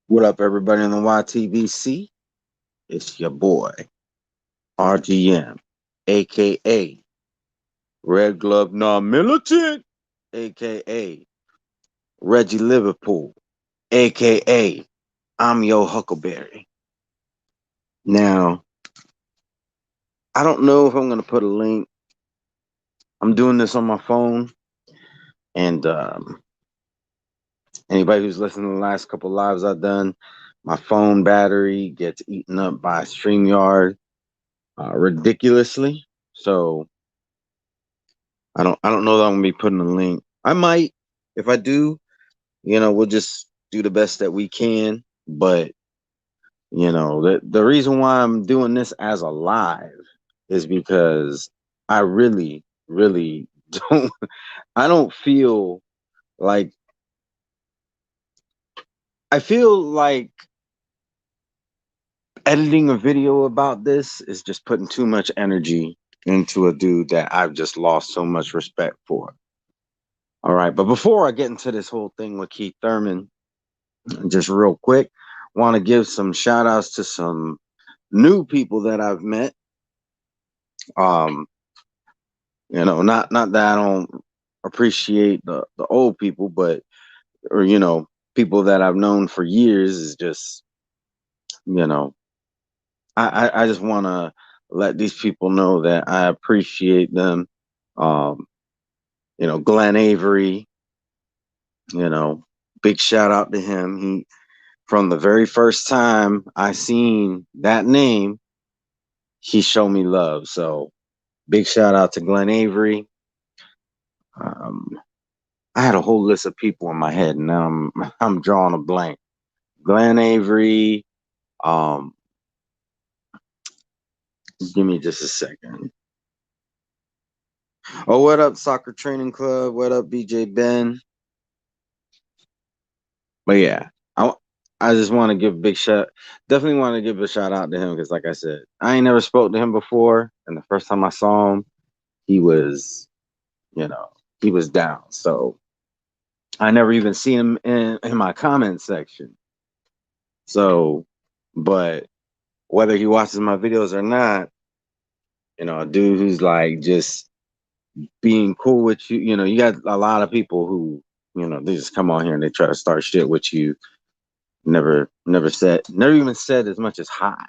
What up, everybody in the YTBC? It's your boy, RGM, aka Red Glove Non Militant, aka Reggie Liverpoole, aka I'm your Huckleberry. Now, I don't know if I'm going to put a link. I'm doing this on my phone, and anybody who's listened to the last couple lives I've done, my phone battery gets eaten up by StreamYard ridiculously. So I don't know that I'm gonna be putting a link. I might. If I do, we'll just do the best that we can. But the reason why I'm doing this as a live is because I really, really don't I don't feel like I feel like editing a video about this is just putting too much energy into a dude that I've just lost so much respect for. All right, but before I get into this whole thing with Keith Thurman, just real quick, want to give some shout outs to some new people that I've met. Um, not that I don't appreciate the old people, but or people that I've known for years is just you know I just want to let these people know that I appreciate them. Um, Glenn Avery, you know, big shout out to him. He from the very first time I seen that name, he showed me love. So big shout out to Glenn Avery. Um, I had a whole list of people in my head, and now I'm drawing a blank. Glenn Avery. Um, Give me just a second. Oh, what up, Soccer Training Club? What up, BJ Ben? But yeah, I just want to give a big shout. Definitely want to give a shout out to him because, like I said, I ain't never spoke to him before, and the first time I saw him, he was, you know, he was down. So I never even seen him in my comment section. So, but whether he watches my videos or not, a dude who's like just being cool with you, you got a lot of people who, they just come on here and they try to start shit with you. Never even said as much as hi.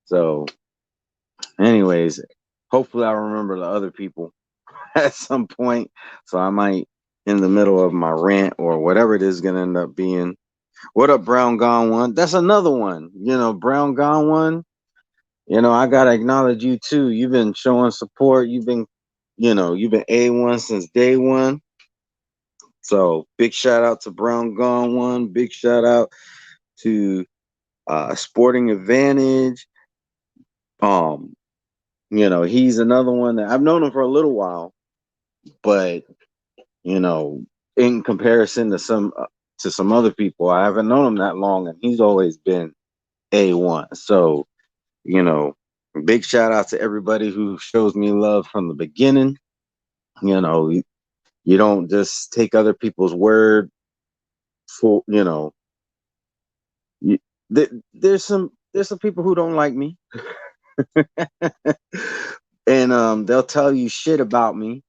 So, anyways, hopefully I'll remember the other people at some point. So I might, in the middle of my rant or whatever it is, gonna end up being. What up, Brown Gone One? That's another one. Brown Gone One. I gotta acknowledge you too. You've been showing support. You've been A1 since day one. So big shout out to Brown Gone One. Big shout out to Sporting Advantage. Um, he's another one that I've known him for a little while, but you know, in comparison to some other people, I haven't known him that long, and he's always been A1. So, you know, big shout out to everybody who shows me love from the beginning. You don't just take other people's word for, you, there's some people who don't like me, and they'll tell you shit about me.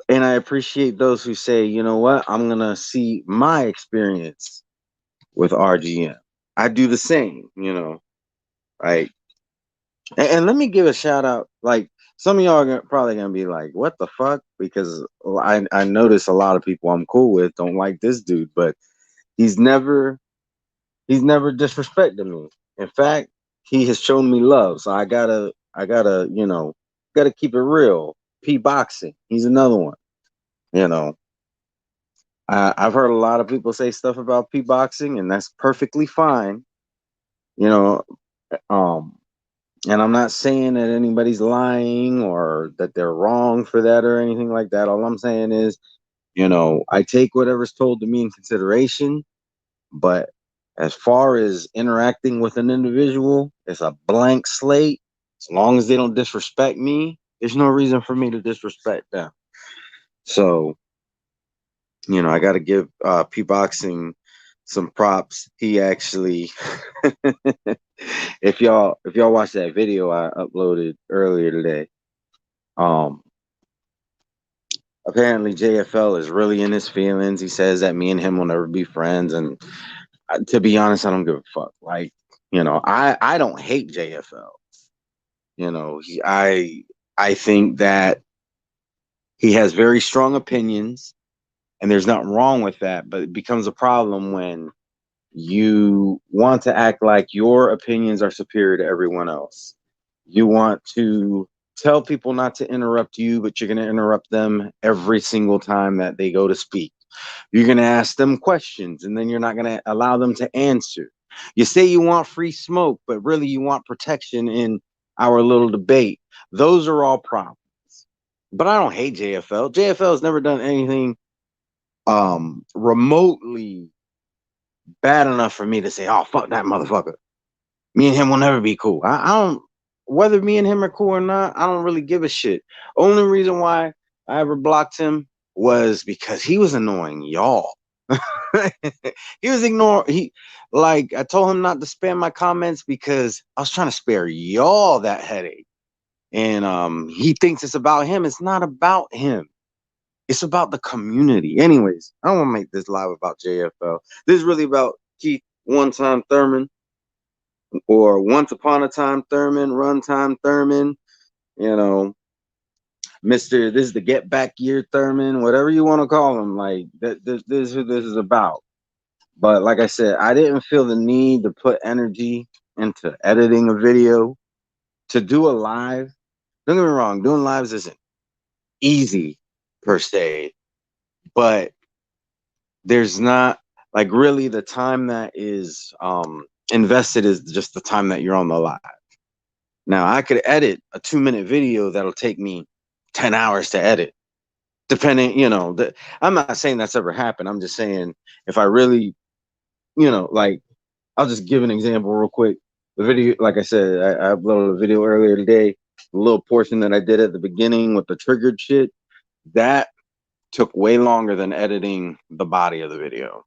And I appreciate those who say, you know what, I'm gonna see my experience with RGM. I do the same, right? And let me give a shout out. Like some of y'all are probably gonna be like, "What the fuck?" Because I notice a lot of people I'm cool with don't like this dude, but he's never he's never disrespected me. In fact, he has shown me love. So I gotta keep it real. P Boxing, he's another one. You know, I've heard a lot of people say stuff about P Boxing, and that's perfectly fine. You know, um, and I'm not saying that anybody's lying or that they're wrong for that or anything like that. All I'm saying is, I take whatever's told to me in consideration, but as far as interacting with an individual, it's a blank slate. As long as they don't disrespect me, there's no reason for me to disrespect them. So, I got to give P Boxing some props. He actually, if y'all watch that video I uploaded earlier today, um, apparently JFL is really in his feelings. He says that me and him will never be friends, and to be honest, I don't give a fuck. Like, I don't hate JFL. I think that he has very strong opinions, and there's nothing wrong with that. But it becomes a problem when you want to act like your opinions are superior to everyone else. You want to tell people not to interrupt you, but you're going to interrupt them every single time that they go to speak. You're going to ask them questions, and then you're not going to allow them to answer. You say you want free smoke, but really you want protection in our little debate. Those are all problems. But I don't hate JFL. JFL has never done anything remotely bad enough for me to say, oh, fuck that motherfucker. Me and him will never be cool. I don't, whether me and him are cool or not, I don't really give a shit. Only reason why I ever blocked him was because he was annoying y'all. He was like, I told him not to spam my comments because I was trying to spare y'all that headache. And he thinks it's about him. It's not about him. It's about the community. Anyways, I don't want to make this live about JFL. This is really about Kieth One Time Thurman, or Once Upon a Time Thurman, Runtime Thurman, Mr. This is the Get Back Year Thurman, whatever you want to call him. Like, this is who this is about. But like I said, I didn't feel the need to put energy into editing a video. To do a live, don't get me wrong, doing lives isn't easy per se, but there's not, like, really the time that is invested is just the time that you're on the live. Now, I could edit a 2-minute video that'll take me 10 hours to edit, depending, I'm not saying that's ever happened. I'm just saying, if I really, like, I'll just give an example real quick. The video, like I said, I uploaded a video earlier today, the little portion that I did at the beginning with the triggered shit, that took way longer than editing the body of the video,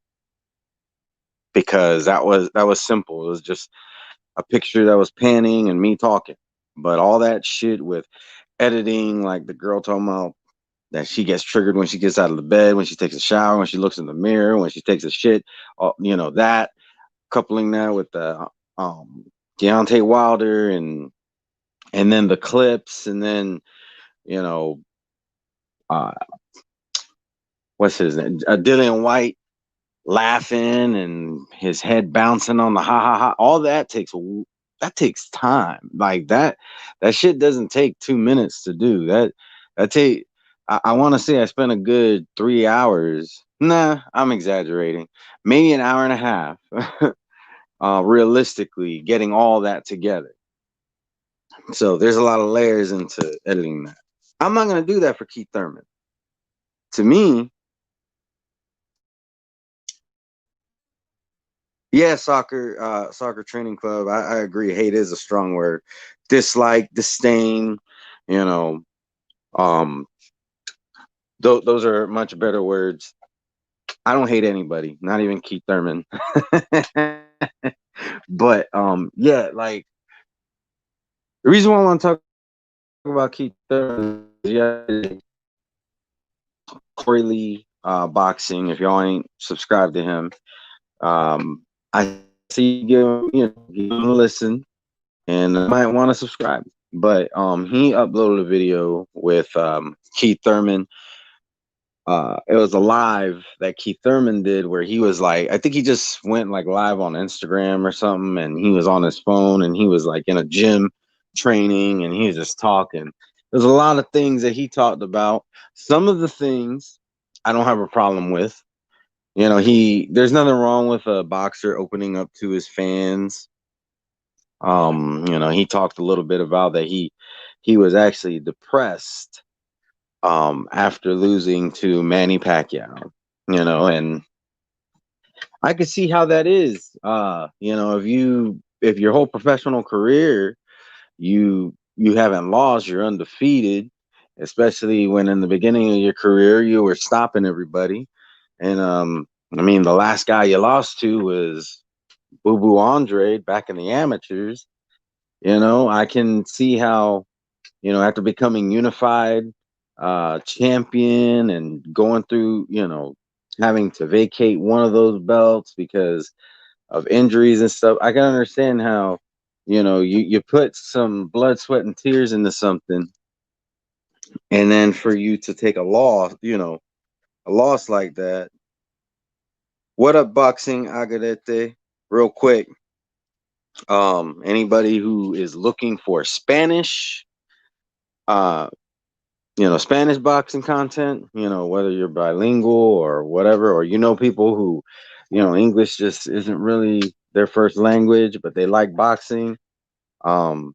because that was simple. It was just a picture that was panning and me talking. But all that shit with editing, like the girl talking about that she gets triggered when she gets out of the bed, when she takes a shower, when she looks in the mirror, when she takes a shit, that, coupling that with the Deontay Wilder and then the clips, and then uh what's his name, Dillian White laughing and his head bouncing on the ha ha ha, all that takes time. Like, that shit doesn't take 2 minutes to do. That take, I want to say I spent a good 3 hours. Nah, I'm exaggerating. Maybe an hour and a half, realistically, getting all that together. So there's a lot of layers into editing that. I'm not going to do that for Kieth Thurman. To me, yeah, soccer training club. I agree. Hate is a strong word. Dislike, disdain, you know, um, those are much better words. I don't hate anybody, not even Kieth Thurman. But yeah, like, the reason why I want to talk about Kieth Thurman is, yeah, Corey Lee boxing. If y'all ain't subscribed to him, I see give him a listen, and might want to subscribe. But he uploaded a video with Kieth Thurman. It was a live that Kieth Thurman did where he was like, I think he just went like live on Instagram or something, and he was on his phone, and he was like in a gym training, and he was just talking. There's a lot of things that he talked about. Some of the things I don't have a problem with. There's nothing wrong with a boxer opening up to his fans. He talked a little bit about that he was actually depressed after losing to Manny Pacquiao, and I could see how that is. If your whole professional career you haven't lost, you're undefeated, especially when in the beginning of your career you were stopping everybody. And I mean, the last guy you lost to was Boo Boo Andre back in the amateurs. I can see how, after becoming unified champion and going through, having to vacate one of those belts because of injuries and stuff, I can understand how, you put some blood, sweat, and tears into something, and then for you to take a loss like that. What up, boxing Algarete? Real quick, anybody who is looking for uh, Spanish boxing content, whether you're bilingual or whatever, or people who, English just isn't really their first language, but they like boxing. And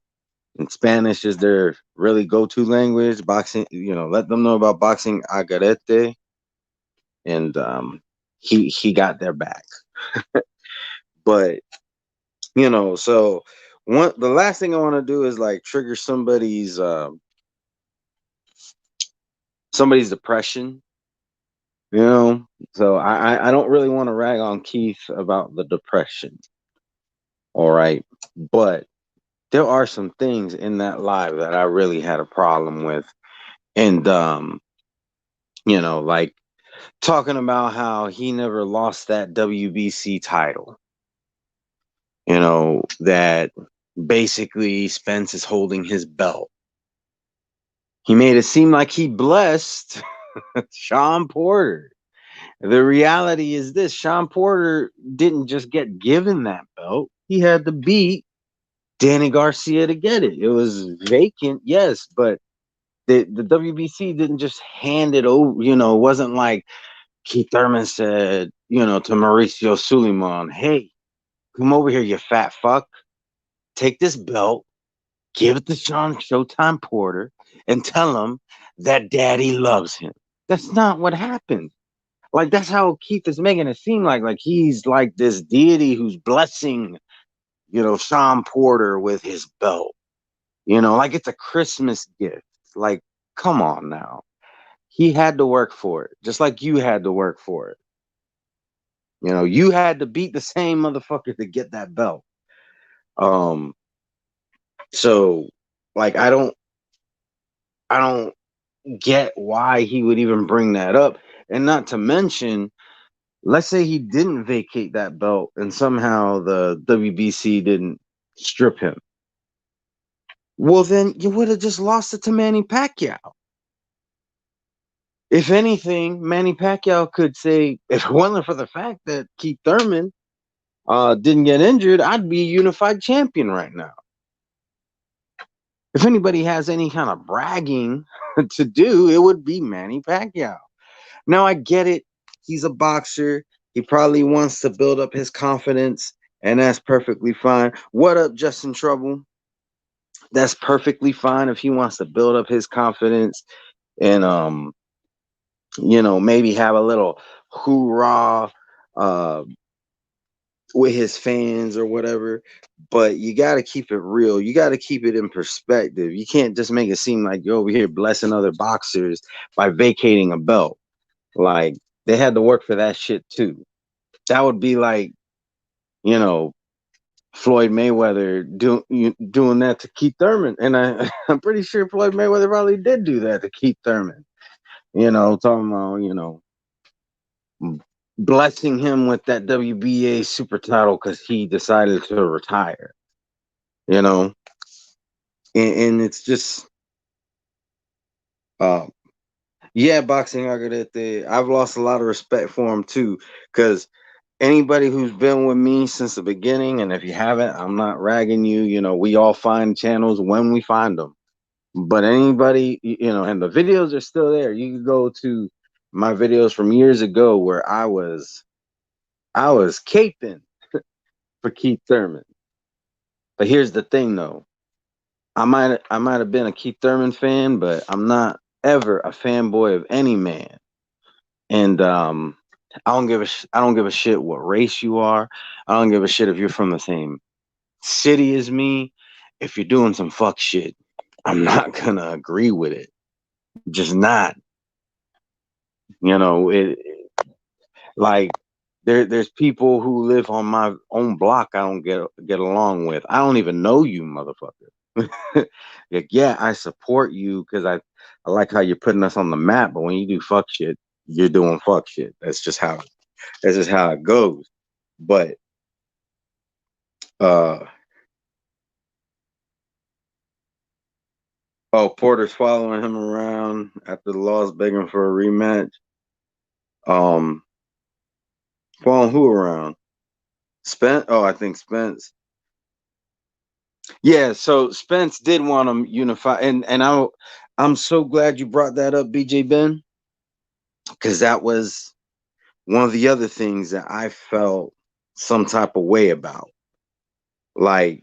Spanish is their really go-to language. Boxing, let them know about boxing Algarete, and he got their back. But so the last thing I want to do is like trigger somebody's depression. So I don't really want to rag on Kieth about the depression. All right, but there are some things in that live that I really had a problem with, and like talking about how he never lost that WBC title. That basically Spence is holding his belt. He made it seem like he blessed Sean Porter. The reality is this: Sean Porter didn't just get given that belt. He had to beat Danny Garcia to get it. It was vacant, yes, but the WBC didn't just hand it over. It wasn't like Kieth Thurman said, to Mauricio Suleiman, hey, come over here, you fat fuck. Take this belt, give it to Sean Showtime Porter, and tell him that daddy loves him. That's not what happened. Like, that's how Kieth is making it seem like he's like this deity who's blessing, Sean Porter with his belt. Like it's a Christmas gift. Like, come on now. He had to work for it, just like you had to work for it. You had to beat the same motherfucker to get that belt. So like I don't get why he would even bring that up. And not to mention, let's say he didn't vacate that belt and somehow the WBC didn't strip him. Well, then you would have just lost it to Manny Pacquiao. If anything, Manny Pacquiao could say, if it wasn't for the fact that Kieth Thurman didn't get injured, I'd be a unified champion right now. If anybody has any kind of bragging to do, it would be Manny Pacquiao. Now, I get it. He's a boxer. He probably wants to build up his confidence, and that's perfectly fine. What up, Justin Trouble? That's perfectly fine if he wants to build up his confidence and maybe have a little hoorah with his fans or whatever. But you got to keep it real. You got to keep it in perspective. You can't just make it seem like you're over here blessing other boxers by vacating a belt. Like, they had to work for that shit too. That would be like, you know, Floyd Mayweather doing that to Kieth Thurman. And I'm pretty sure Floyd Mayweather probably did do that to Kieth Thurman. Talking about, blessing him with that WBA super title because he decided to retire. You know, and it's just, uh, yeah, boxing Algarete. I've lost a lot of respect for him too, because anybody who's been with me since the beginning, and if you haven't, I'm not ragging you. We all find channels when we find them. But anybody, and the videos are still there. You can go to my videos from years ago where I was caping for Kieth Thurman. But here's the thing, though. I might have been a Kieth Thurman fan, but I'm not ever a fanboy of any man. And I don't give a shit what race you are. I don't give a shit if you're from the same city as me. If you're doing some fuck shit, I'm not gonna agree with it. Just not. It like there's people who live on my own block I don't get along with. I don't even know you, motherfucker. Like, yeah, I support you because I like how you're putting us on the map, but when you do fuck shit, you're doing fuck shit. That's just how it goes. But uh oh, Porter's following him around after the loss, begging for a rematch. Um, following who around? Spence. Oh, I think Spence. Yeah, so Spence did want them unify, and I'm so glad you brought that up, BJ Ben, because that was one of the other things that I felt some type of way about. Like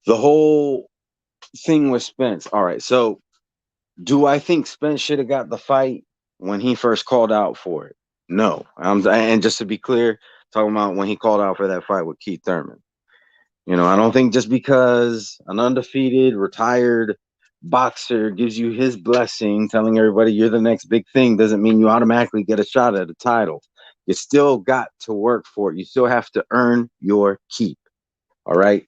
the whole thing with Spence. All right, so do I think Spence should have got the fight when he first called out for it? No. And just to be clear, talking about when he called out for that fight with Kieth Thurman. I don't think just because an undefeated, retired boxer gives you his blessing, telling everybody you're the next big thing, doesn't mean you automatically get a shot at a title. You still got to work for it. You still have to earn your keep. All right.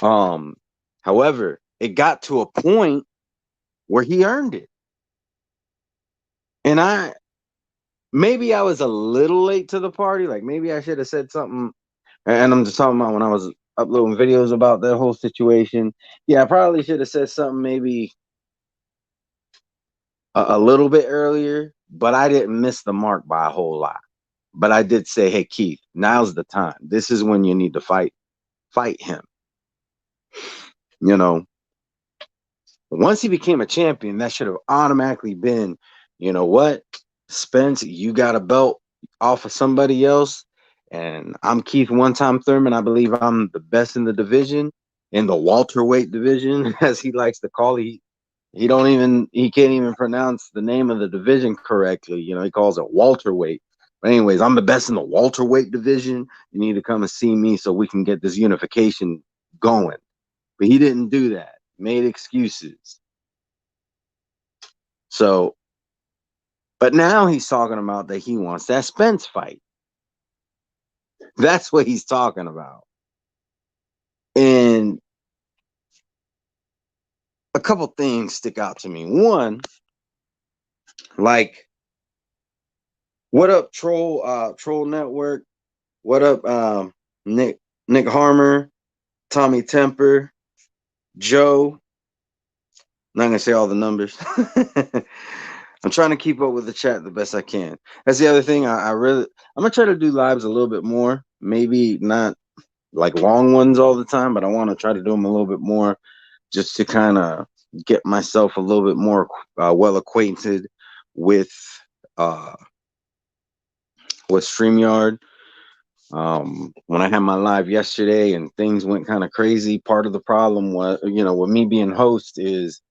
Um, However, it got to a point where he earned it. And maybe I was a little late to the party. Like maybe I should have said something. And I'm just talking about when I was uploading videos about that whole situation. Yeah, I probably should have said something maybe a little bit earlier, but I didn't miss the mark by a whole lot. But I did say, hey, Kieth, now's the time. This is when you need to fight him. You know, once he became a champion, that should have automatically been, you know what, Spence, you got a belt off of somebody else, and I'm Kieth One Time Thurman. I believe I'm the best in the division, in the welterweight division, as he likes to call it. He can't even pronounce the name of the division correctly. He calls it welterweight. But anyways, I'm the best in the welterweight division. You need to come and see me so we can get this unification going. But he didn't do that. Made excuses. So, but now he's talking about that he wants that Spence fight. That's what he's talking about. And a couple things stick out to me. One, like, what up, Troll Network? What up, Nick Harmer, Tommy Temper, Joe? Not gonna say all the numbers. I'm trying to keep up with the chat the best I can. That's the other thing. I'm gonna try to do lives a little bit more. Maybe not like long ones all the time, but I want to try to do them a little bit more, just to kind of get myself a little bit more well acquainted with uh, StreamYard. When I had my live yesterday and things went kind of crazy, part of the problem was, with me being host is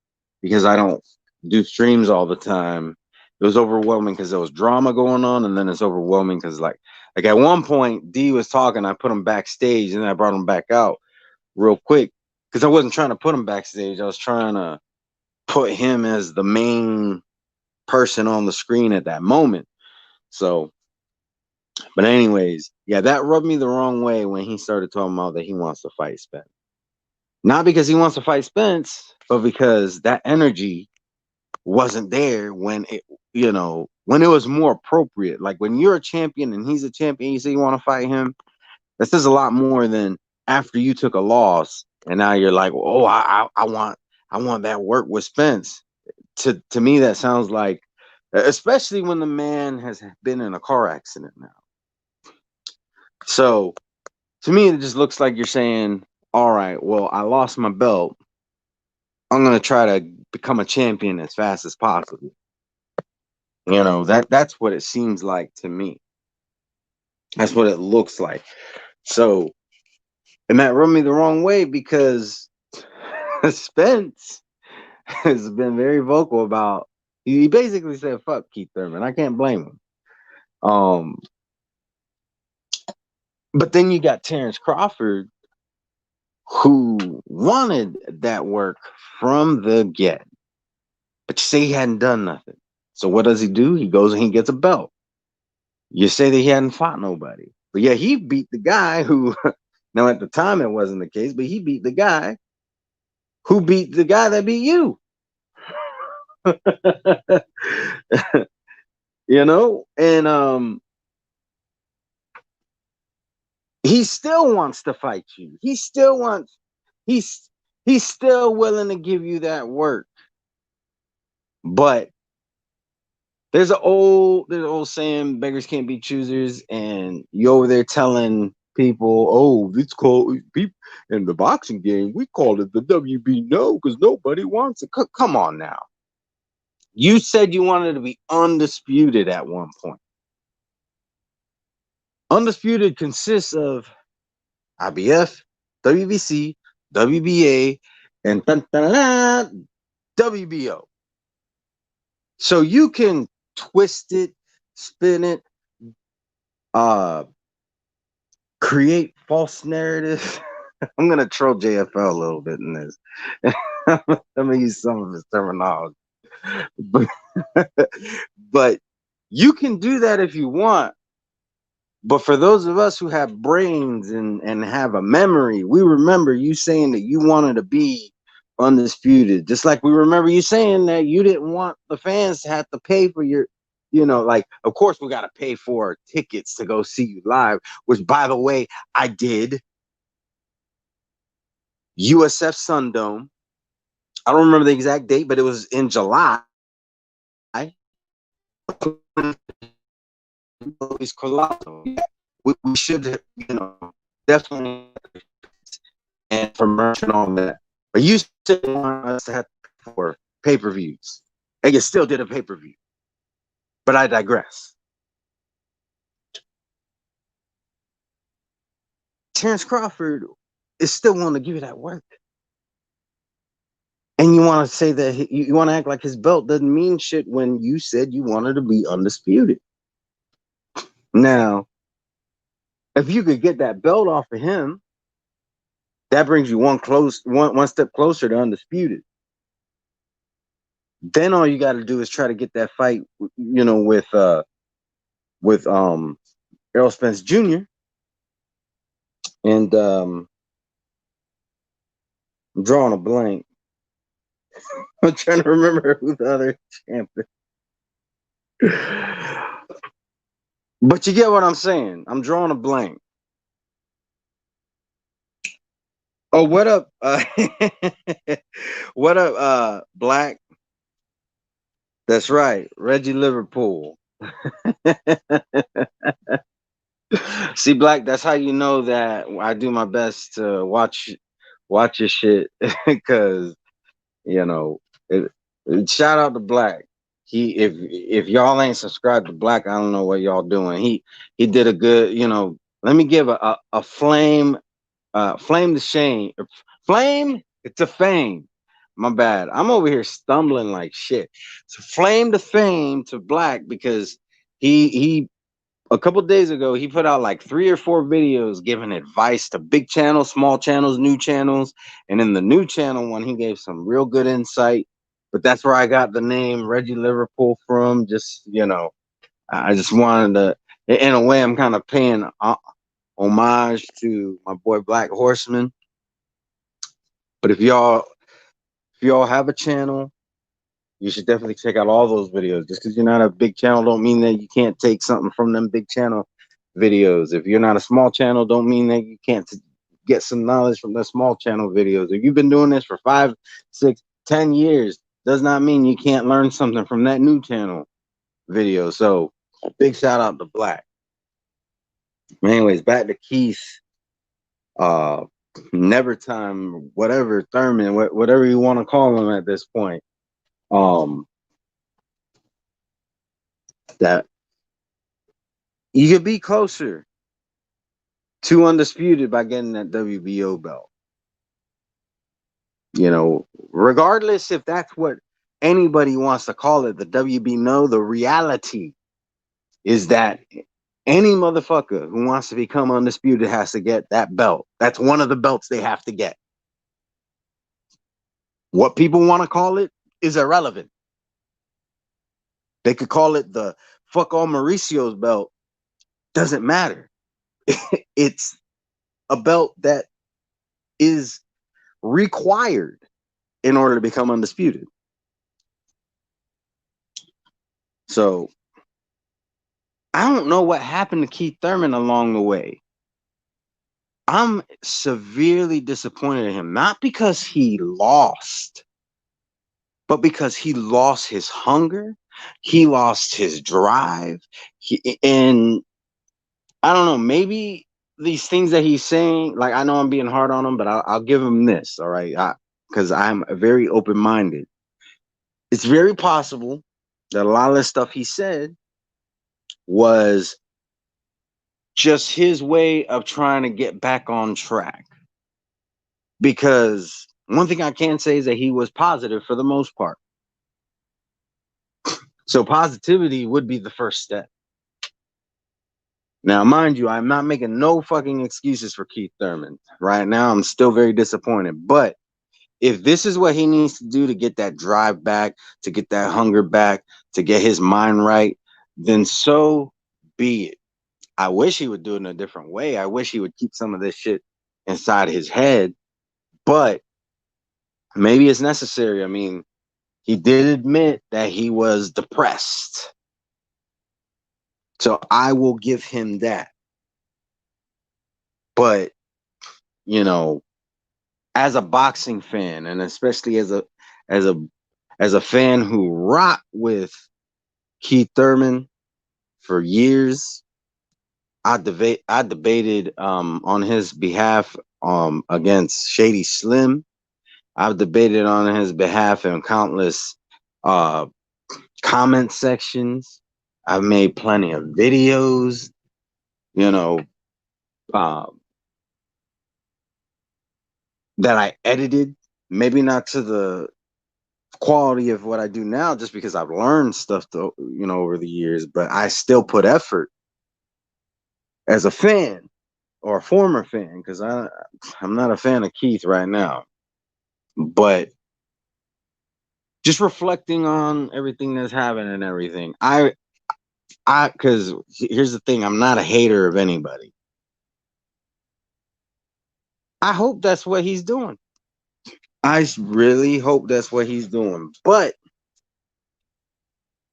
because I don't do streams all the time. It was overwhelming because there was drama going on, and then it's overwhelming because like at one point D was talking, I put him backstage, and then I brought him back out real quick because I wasn't trying to put him backstage. I was trying to put him as the main person on the screen at that moment. So, but anyways, yeah, that rubbed me the wrong way when he started talking about that he wants to fight Spence. Not because he wants to fight Spence, but because that energy wasn't there when it was more appropriate. Like when you're a champion and he's a champion, you say you want to fight him. That says a lot more than after you took a loss and now you're like, oh, I want that work with Spence. To me, that sounds like, especially when the man has been in a car accident now. So to me, it just looks like you're saying, all right, well, I lost my belt. I'm gonna try to become a champion as fast as possible. That's what it seems like to me. That's what it looks like. So, and that rubbed me the wrong way because Spence has been very vocal about. He basically said, "Fuck Kieth Thurman." I can't blame him. But then you got Terrence Crawford, who wanted that work from the get, but you say he hadn't done nothing. So what does he do? He goes and he gets a belt. You say that he hadn't fought nobody. But yeah, he beat the guy who, now at the time it wasn't the case, but he beat the guy who beat the guy that beat you. You know? And he still wants to fight you. He's he's still willing to give you that work. But there's an old saying, beggars can't be choosers, and you over there telling people, oh, it's called people in the boxing game, we call it the WB no, because nobody wants it. Come on now. You said you wanted to be undisputed at one point. Undisputed consists of IBF, WBC, WBA, and WBO. So you can twist it, spin it, uh, create false narratives. I'm gonna troll JFL a little bit in this. I'm gonna use some of his terminology, but, but you can do that if you want. But for those of us who have brains and have a memory, we remember you saying that you wanted to be undisputed. Just like we remember you saying that you didn't want the fans to have to pay for your, like, of course we got to pay for tickets to go see you live, which, by the way, I did. USF Sundome. I don't remember the exact date, but it was in July. It's colossal. We should, definitely, and for merch and all that. But you still want us to have for pay-per-views. And you still did a pay-per-view. But I digress. Terrence Crawford is still willing to give you that work. And you want to say that you want to act like his belt doesn't mean shit when you said you wanted to be undisputed. Now, if you could get that belt off of him, that brings you one step closer to undisputed. Then all you got to do is try to get that fight, with Errol Spence Jr. And I'm drawing a blank. I'm trying to remember who the other champ is. But you get what I'm saying. I'm drawing a blank. Oh, what up? What up, Black? That's right, Reggie Liverpoole. See, Black, that's how you know that I do my best to watch your shit, because shout out to Black. He, if y'all ain't subscribed to Black, I don't know what y'all doing. He did a good, let me give a flame, flame to shame, flame to fame. My bad. I'm over here stumbling like shit. So flame to fame to Black, because he a couple days ago he put out like 3 or 4 videos giving advice to big channels, small channels, new channels, and in the new channel one he gave some real good insight. But that's where I got the name Reggie Liverpoole from. Just I just wanted to, in a way, I'm kind of paying homage to my boy Black Horseman. But if y'all have a channel, you should definitely check out all those videos. Just because you're not a big channel don't mean that you can't take something from them big channel videos. If you're not a small channel, don't mean that you can't get some knowledge from the small channel videos. If you've been doing this for 5, 6, 10 years, does not mean you can't learn something from that new channel video. So big shout out to Black. Anyways, back to Kieth, Never Time, whatever Thurman, whatever you want to call him at this point. That you could be closer to undisputed by getting that WBO belt. Regardless if that's what anybody wants to call it, the WB no, the reality is that any motherfucker who wants to become undisputed has to get that belt. That's one of the belts they have to get. What people want to call it is irrelevant. They could call it the fuck all Mauricio's belt, Doesn't matter. It's a belt that is required in order to become undisputed. So I don't know what happened to Kieth Thurman along the way. I'm severely disappointed in him, not because he lost, but because he lost his hunger, he lost his drive, and I don't know, maybe these things that he's saying, like, I know I'm being hard on him, but I'll give him this, all right? Because I'm very open-minded. It's very possible that a lot of the stuff he said was just his way of trying to get back on track. Because one thing I can say is that he was positive for the most part. So positivity would be the first step. Now, mind you, I'm not making no fucking excuses for Kieth Thurman. Right now, I'm still very disappointed. But if this is what he needs to do to get that drive back, to get that hunger back, to get his mind right, then so be it. I wish he would do it in a different way. I wish he would keep some of this shit inside his head. But maybe it's necessary. I mean, he did admit that he was depressed. So I will give him that. But, you know, as a boxing fan, and especially as a as a fan who rocked with Kieth Thurman for years, I debated on his behalf against Shady Slim. I've debated on his behalf in countless uh, comment sections. I've made plenty of videos, you know, uh, that I edited. Maybe not to the quality of what I do now, just because I've learned stuff, over the years. But I still put effort as a fan or a former fan, because I'm not a fan of Kieth right now. But just reflecting on everything that's happened and everything, because here's the thing, I'm not a hater of anybody. I hope that's what he's doing. I really hope that's what he's doing. But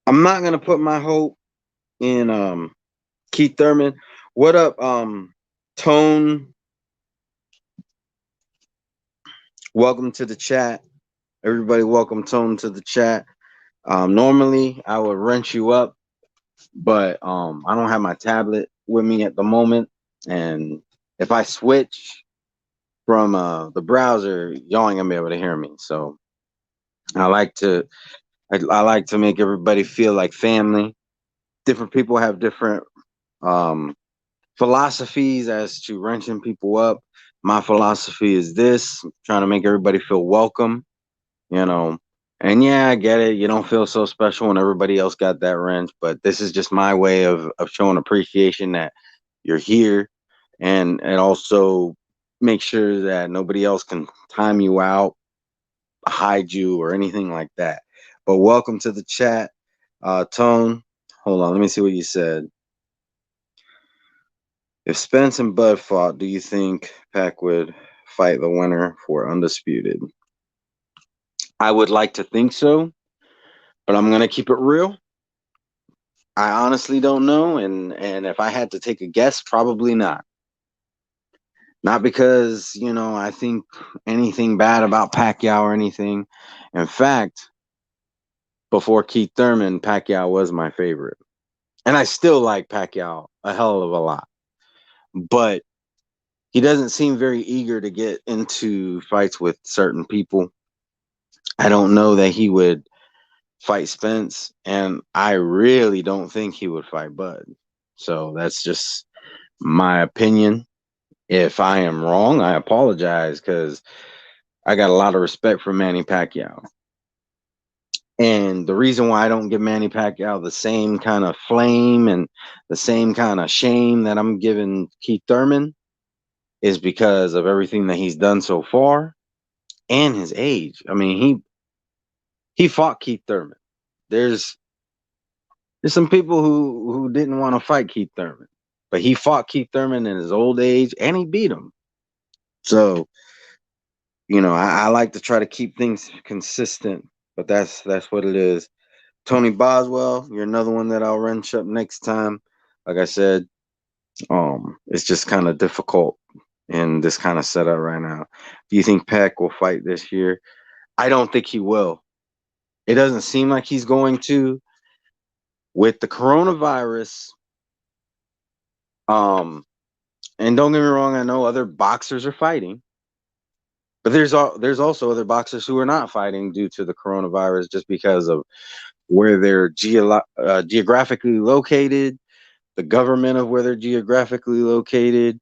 I'm not gonna put my hope in Kieth Thurman. What up, Tone? Welcome to the chat. Everybody, welcome Tone to the chat. Normally I would wrench you up, but I don't have my tablet with me at the moment. And if I switch from the browser, y'all ain't gonna be able to hear me. So I like to I like to make everybody feel like family. Different people have different um philosophies as to wrenching people up. My philosophy is this: trying to make everybody feel welcome, you know. And yeah, I get it. You don't feel so special when everybody else got that wrench, but this is just my way of showing appreciation that you're here, and also make sure that nobody else can time you out, hide you, or anything like that. But welcome to the chat, Tone. Hold on, let me see what you said. If Spence and Bud fought, do you think Pac would fight the winner for undisputed? I would like to think so, but I'm gonna keep it real. I honestly don't know, and if I had to take a guess, probably not. Not because, I think anything bad about Pacquiao or anything. In fact, before Kieth Thurman, Pacquiao was my favorite. And I still like Pacquiao a hell of a lot. But he doesn't seem very eager to get into fights with certain people. I don't know that he would fight Spence, and I really don't think he would fight Bud. So that's just my opinion. If I am wrong, I apologize, because I got a lot of respect for Manny Pacquiao. And the reason why I don't give Manny Pacquiao the same kind of flame and the same kind of shame that I'm giving Kieth Thurman is because of everything that he's done so far and his age. I mean, he fought Kieth Thurman. There's some people who didn't want to fight Kieth Thurman. but he fought Keith Thurman in his old age, and he beat him. So, I like to try to keep things consistent, but that's what it is. Tony Boswell, you're another one that I'll wrench up next time. Like I said, it's just kind of difficult in this kind of setup right now. Do you think Peck will fight this year? I don't think he will. It doesn't seem like he's going to. With the coronavirus, and don't get me wrong, I know other boxers are fighting, but there's also other boxers who are not fighting due to the coronavirus just because of where they're geographically located, the government of where they're geographically located.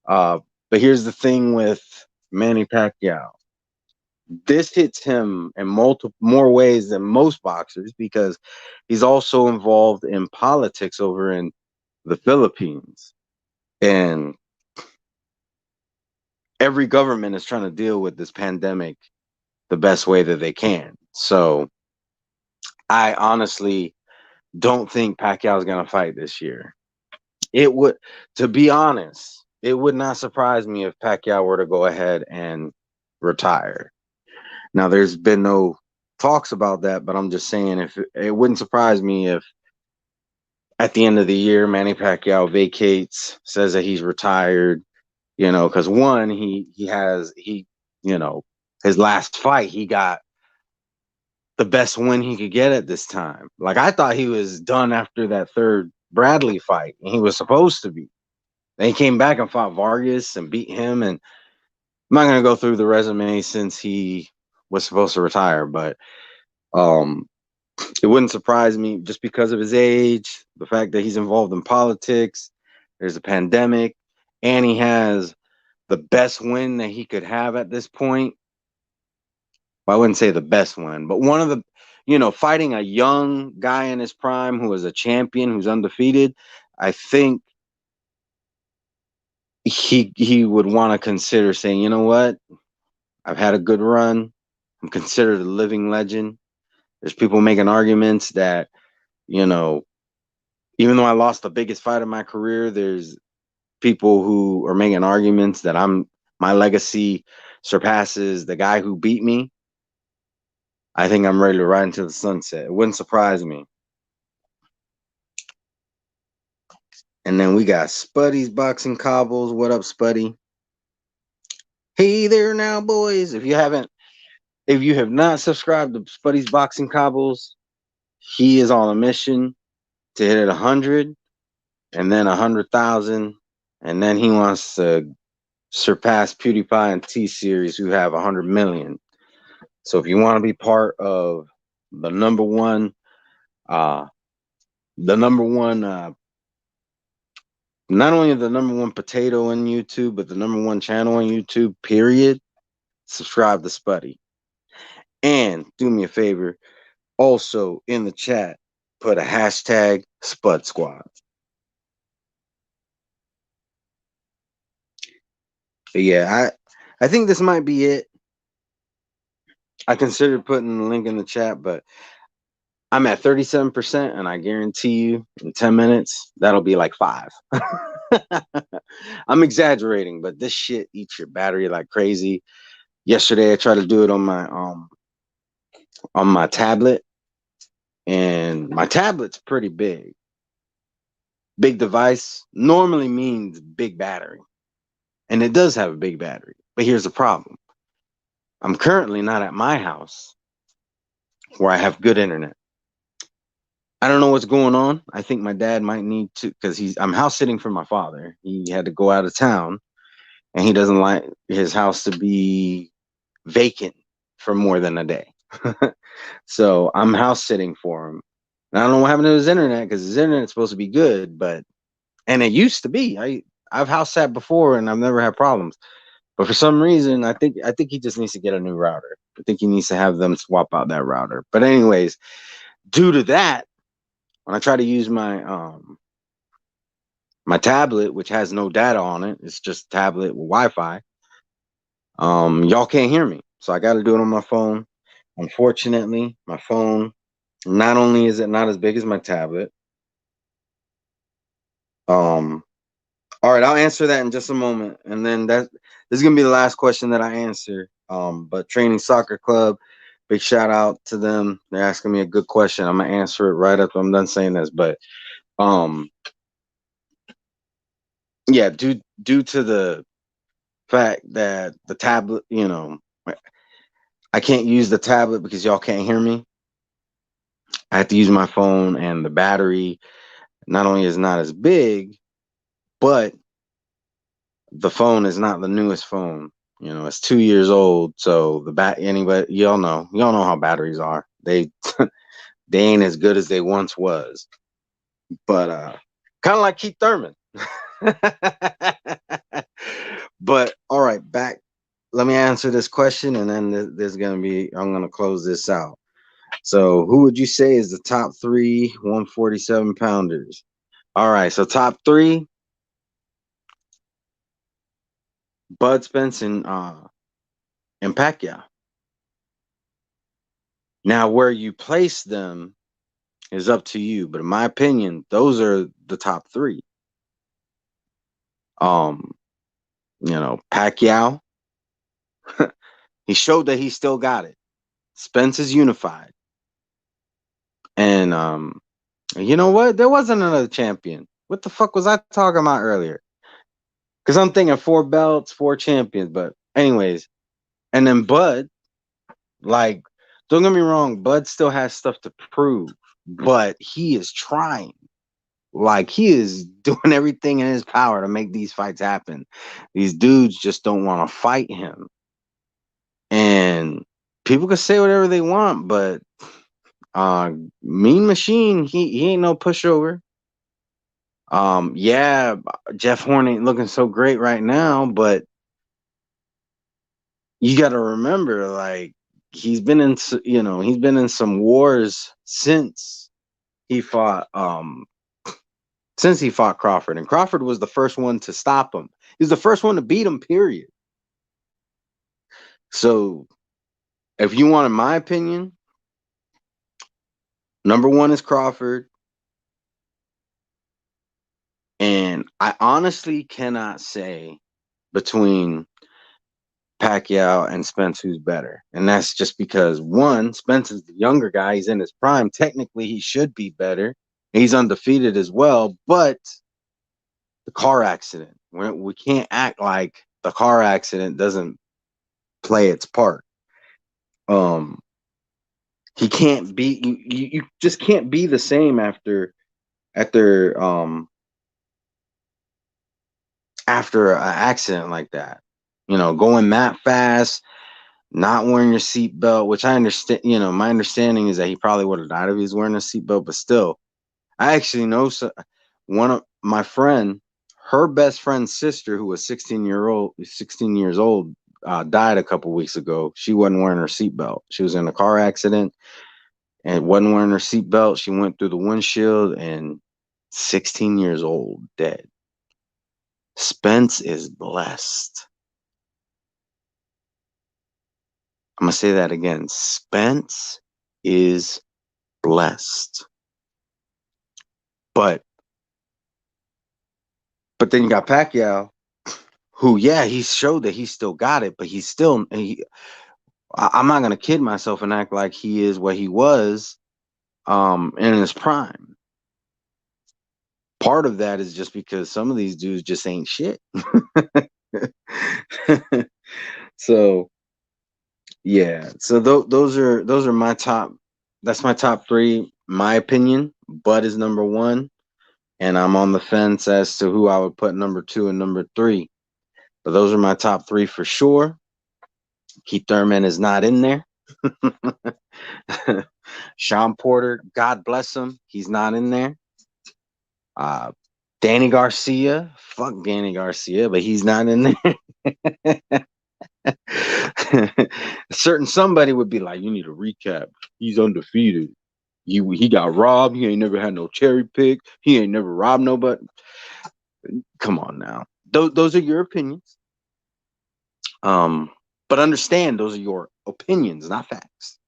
Uh, but here's the thing with Manny Pacquiao. This hits him in multiple more ways than most boxers because he's also involved in politics over in the Philippines. And every government is trying to deal with this pandemic the best way that they can. So I honestly don't think Pacquiao is going to fight this year. It would, to be honest, it would not surprise me if Pacquiao were to go ahead and retire. Now, there's been no talks about that, but I'm just saying if it wouldn't surprise me if at the end of the year Manny Pacquiao vacates, says that he's retired, because one, you know, his last fight, he got the best win he could get at this time. Like, I thought he was done after that third Bradley fight, and he was supposed to be. Then he came back and fought Vargas and beat him. And I'm not gonna go through the resume since he was supposed to retire, but um, it wouldn't surprise me just because of his age, the fact that he's involved in politics. There's a pandemic, and he has the best win that he could have at this point. Well, I wouldn't say the best one, but one of the, fighting a young guy in his prime who is a champion, who's undefeated. I think he would want to consider saying, you know what, I've had a good run. I'm considered a living legend. There's people making arguments that, you know, even though I lost the biggest fight of my career, there's people who are making arguments that my legacy surpasses the guy who beat me. I think I'm ready to ride into the sunset. It wouldn't surprise me. And then we got Spuddies Boxing Cobbles. What up, Spuddy? Hey there now, boys. If you have not subscribed to Spuddies Boxing Cobbles, he is on a mission to hit it 100 and then 100,000. And then he wants to surpass PewDiePie and T-Series who have 100 million. So if you want to be part of the number one, not only the number one potato on YouTube, but the number one channel on YouTube, period, subscribe to Spuddy. And do me a favor, also in the chat, put a hashtag Spud Squad. But yeah, I think this might be it. I considered putting the link in the chat, but I'm at 37%, and I guarantee you in 10 minutes, that'll be like 5. I'm exaggerating, but this shit eats your battery like crazy. Yesterday, I tried to do it on my tablet, and my tablet's pretty big. Big device normally means big battery, and it does have a big battery. But here's the problem. I'm currently not at my house where I have good internet. I don't know what's going on. I think my dad might need to, because I'm house sitting for my father. He had to go out of town, and he doesn't like his house to be vacant for more than a day. So I'm house sitting for him. And I don't know what happened to his internet, because his internet's supposed to be good, and it used to be. I've house sat before and I've never had problems. But for some reason, I think he just needs to get a new router. I think he needs to have them swap out that router. But anyways, due to that, when I try to use my tablet, which has no data on it, it's just a tablet with Wi-Fi, y'all can't hear me. So I got to do it on my phone. Unfortunately, my phone, not only is it not as big as my tablet, All right, I'll answer that in just a moment, and then this is gonna be the last question that I answer. But Training Soccer Club, big shout out to them. They're asking me a good question. I'm gonna answer it right after I'm done saying this. But um, yeah, due to the fact that the tablet, I can't use the tablet because y'all can't hear me. I have to use my phone, and the battery not only is not as big, but the phone is not the newest phone. It's 2 years old. So anybody, y'all know how batteries are. They they ain't as good as they once was. But kind of like Keith Thurman. But all right, back. Let me answer this question, and then there's gonna be. I'm gonna close this out. So, who would you say is the top three 147 pounders? All right, so top three: Bud, Spence, and Pacquiao. Now, where you place them is up to you, but in my opinion, those are the top three. Um, Pacquiao, he showed that he still got it. Spence is unified, and you know what? There wasn't another champion. What the fuck was I talking about earlier? Because I'm thinking 4 belts, 4 champions, but anyways, and then Bud, like, don't get me wrong, Bud still has stuff to prove, but he is trying. Like, he is doing everything in his power to make these fights happen. These dudes just don't want to fight him. And people can say whatever they want, but Mean Machine, he ain't no pushover. Yeah, Jeff Horn ain't looking so great right now, but you got to remember, like, he's been in some wars he fought since he fought Crawford, and Crawford was the first one to stop him. He was the first one to beat him, period. So, if you wanted my opinion, number one is Crawford, and I honestly cannot say between Pacquiao and Spence who's better. And that's just because, one, Spence is the younger guy. He's in his prime. Technically, he should be better. He's undefeated as well. But the car accident, we can't act like the car accident doesn't play its part. Um, he can't be. You just can't be the same after after an accident like that. Going that fast, not wearing your seatbelt, which I understand. My understanding is that he probably would have died if he was wearing a seatbelt. But still, I actually know one of my friend, her best friend's sister, who was 16 years old, died a couple weeks ago. She wasn't wearing her seatbelt. She was in a car accident and wasn't wearing her seatbelt. She went through the windshield and 16 years old, dead. Spence is blessed. I'm gonna say that again. Spence is blessed. But then you got Pacquiao, who, yeah, he showed that he still got it, but I'm not gonna kid myself and act like he is what he was in his prime. Part of that is just because some of these dudes just ain't shit. So yeah, so those are my top. That's my top three. My opinion. Bud is number one, and I'm on the fence as to who I would put number two and number three. But those are my top three for sure. Keith Thurman is not in there. Sean Porter, God bless him, he's not in there. Uh, Danny Garcia, fuck Danny Garcia, but he's not in there. Certain somebody would be like, you need a recap. He's undefeated. He got robbed. He ain't never had no cherry pick. He ain't never robbed nobody. Come on now. Those are your opinions. But understand those are your opinions, not facts.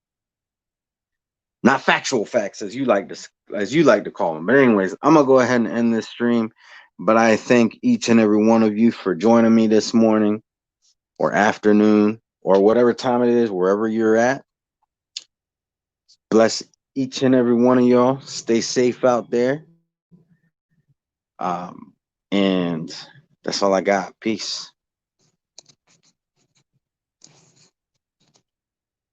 Not factual facts as you like to call them. But anyways, I'm gonna go ahead and end this stream. But I thank each and every one of you for joining me this morning or afternoon or whatever time it is, wherever you're at. Bless each and every one of y'all. Stay safe out there. And that's all I got. Peace.